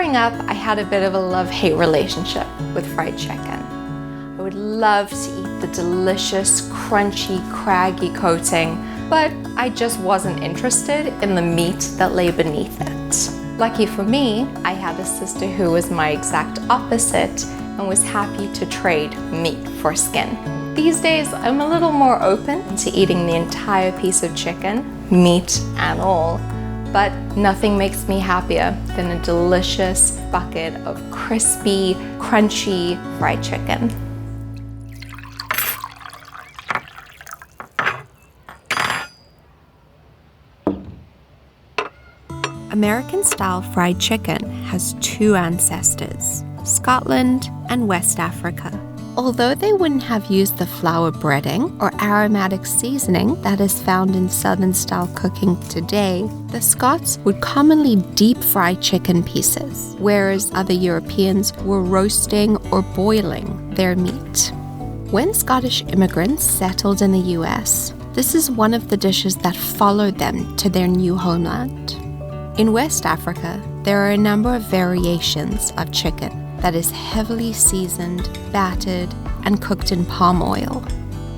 Growing up, I had a bit of a love-hate relationship with fried chicken. I would love to eat the delicious, crunchy, craggy coating, but I just wasn't interested in the meat that lay beneath it. Lucky for me, I had a sister who was my exact opposite and was happy to trade meat for skin. These days, I'm a little more open to eating the entire piece of chicken, meat and all, but nothing makes me happier than a delicious bucket of crispy, crunchy fried chicken. American-style fried chicken has two ancestors, Scotland and West Africa. Although they wouldn't have used the flour breading or aromatic seasoning that is found in Southern-style cooking today, the Scots would commonly deep-fry chicken pieces, whereas other Europeans were roasting or boiling their meat. When Scottish immigrants settled in the US, this is one of the dishes that followed them to their new homeland. In West Africa, there are a number of variations of chicken that is heavily seasoned, battered, and cooked in palm oil.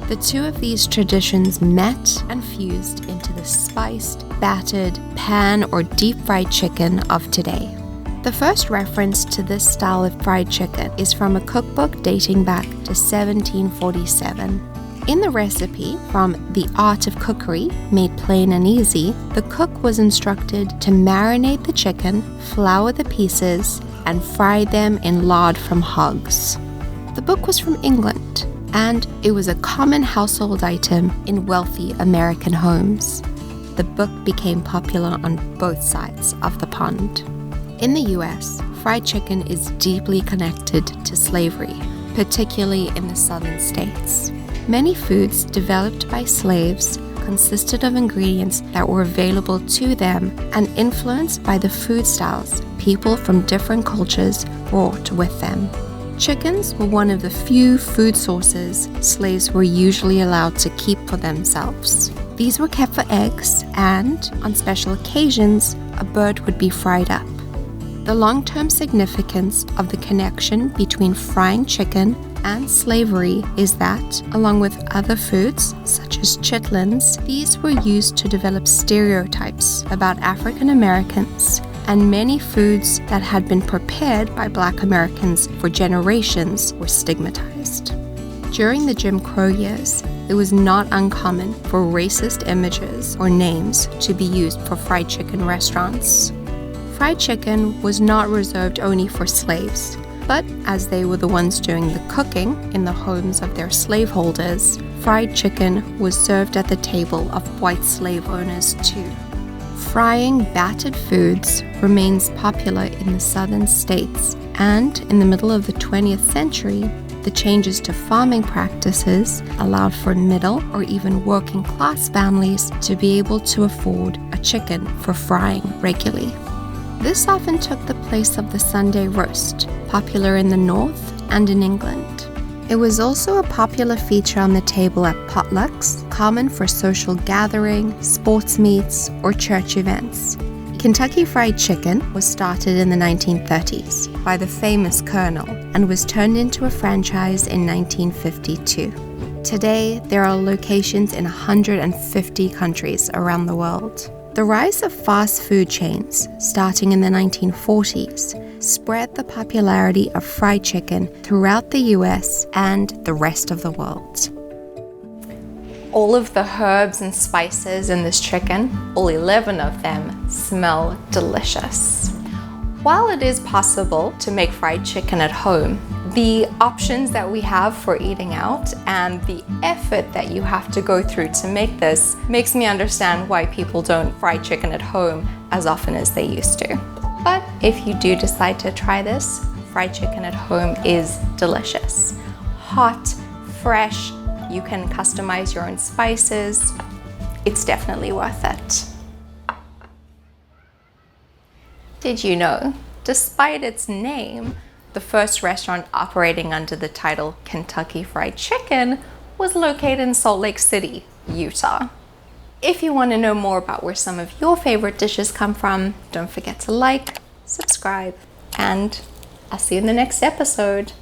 The two of these traditions met and fused into the spiced, battered, pan or deep-fried chicken of today. The first reference to this style of fried chicken is from a cookbook dating back to 1747. In the recipe from The Art of Cookery, Made Plain and Easy, the cook was instructed to marinate the chicken, flour the pieces, and fry them in lard from hogs. The book was from England, and it was a common household item in wealthy American homes. The book became popular on both sides of the pond. In the US, fried chicken is deeply connected to slavery, particularly in the southern states. Many foods developed by slaves consisted of ingredients that were available to them and influenced by the food styles people from different cultures brought with them. Chickens were one of the few food sources slaves were usually allowed to keep for themselves. These were kept for eggs, and on special occasions, a bird would be fried up. The long-term significance of the connection between frying chicken and slavery is that, along with other foods, such as chitlins, these were used to develop stereotypes about African Americans, and many foods that had been prepared by Black Americans for generations were stigmatized. During the Jim Crow years, it was not uncommon for racist images or names to be used for fried chicken restaurants. Fried chicken was not reserved only for slaves, but as they were the ones doing the cooking in the homes of their slaveholders, fried chicken was served at the table of white slave owners too. Frying battered foods remains popular in the southern states, and in the middle of the 20th century, the changes to farming practices allowed for middle or even working class families to be able to afford a chicken for frying regularly. This often took the place of the Sunday roast, popular in the North and in England. It was also a popular feature on the table at potlucks, common for social gathering, sports meets, or church events. Kentucky Fried Chicken was started in the 1930s by the famous Colonel and was turned into a franchise in 1952. Today, there are locations in 150 countries around the world. The rise of fast food chains, starting in the 1940s, spread the popularity of fried chicken throughout the US and the rest of the world. All of the herbs and spices in this chicken, all 11 of them, smell delicious. While it is possible to make fried chicken at home, the options that we have for eating out and the effort that you have to go through to make this makes me understand why people don't fry chicken at home as often as they used to. But if you do decide to try this, fried chicken at home is delicious. Hot, fresh, you can customize your own spices. It's definitely worth it. Did you know, despite its name, the first restaurant operating under the title Kentucky Fried Chicken was located in Salt Lake City, Utah. If you want to know more about where some of your favorite dishes come from, don't forget to like, subscribe, and I'll see you in the next episode.